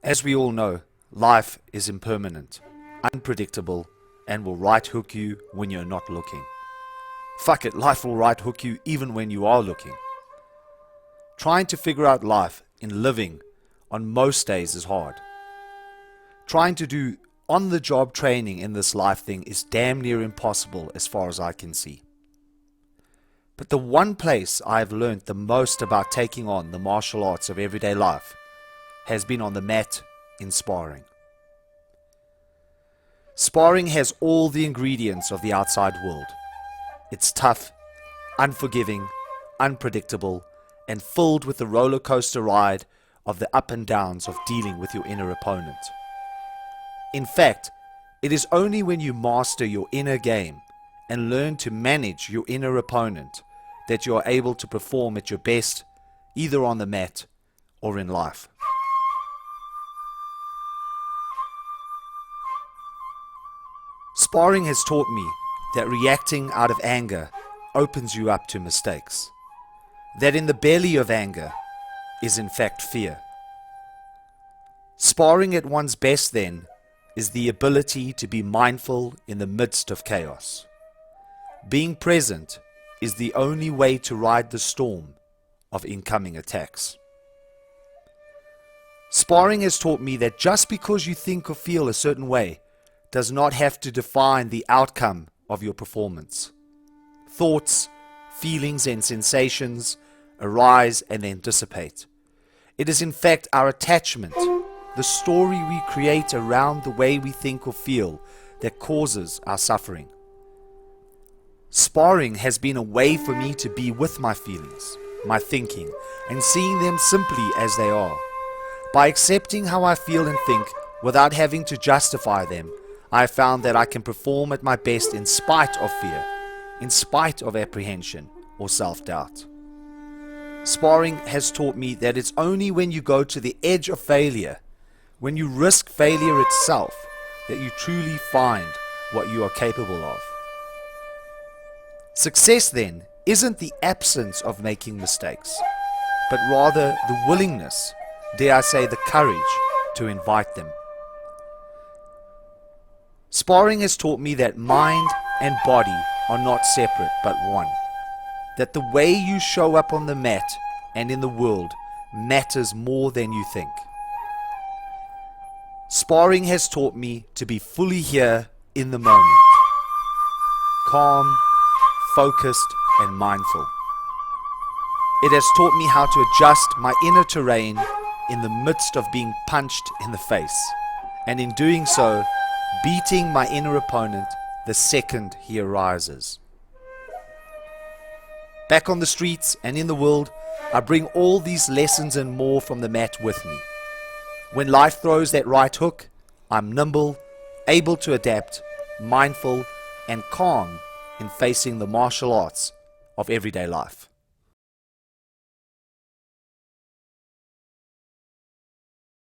As we all know, life is impermanent, unpredictable, and will right hook you when you're not looking. Fuck it, life will right hook you even when you are looking. Trying to figure out life in living on most days is hard. Trying to do on-the-job training in this life thing is damn near impossible as far as I can see. But the one place I have learned the most about taking on the martial arts of everyday life has been on the mat in sparring. Sparring has all the ingredients of the outside world. It's tough, unforgiving, unpredictable, and filled with the roller coaster ride of the up and downs of dealing with your inner opponent. In fact, it is only when you master your inner game and learn to manage your inner opponent that you are able to perform at your best, either on the mat or in life. Sparring has taught me that reacting out of anger opens you up to mistakes. That in the belly of anger is in fact fear. Sparring at one's best then is the ability to be mindful in the midst of chaos. Being present is the only way to ride the storm of incoming attacks. Sparring has taught me that just because you think or feel a certain way does not have to define the outcome of your performance. Thoughts, feelings and sensations arise and then dissipate. It is in fact our attachment, the story we create around the way we think or feel, that causes our suffering. Sparring has been a way for me to be with my feelings, my thinking, and seeing them simply as they are. By accepting how I feel and think without having to justify them, I have found that I can perform at my best in spite of fear, in spite of apprehension or self-doubt. Sparring has taught me that it's only when you go to the edge of failure, when you risk failure itself, that you truly find what you are capable of. Success then isn't the absence of making mistakes, but rather the willingness, dare I say the courage, to invite them. Sparring has taught me that mind and body are not separate but one. That the way you show up on the mat and in the world matters more than you think. Sparring has taught me to be fully here in the moment. Calm, focused and mindful. It has taught me how to adjust my inner terrain in the midst of being punched in the face, and in doing so, beating my inner opponent the second he arises. Back on the streets and in the world, I bring all these lessons and more from the mat with me. When life throws that right hook, I'm nimble, able to adapt, mindful, and calm in facing the martial arts of everyday life.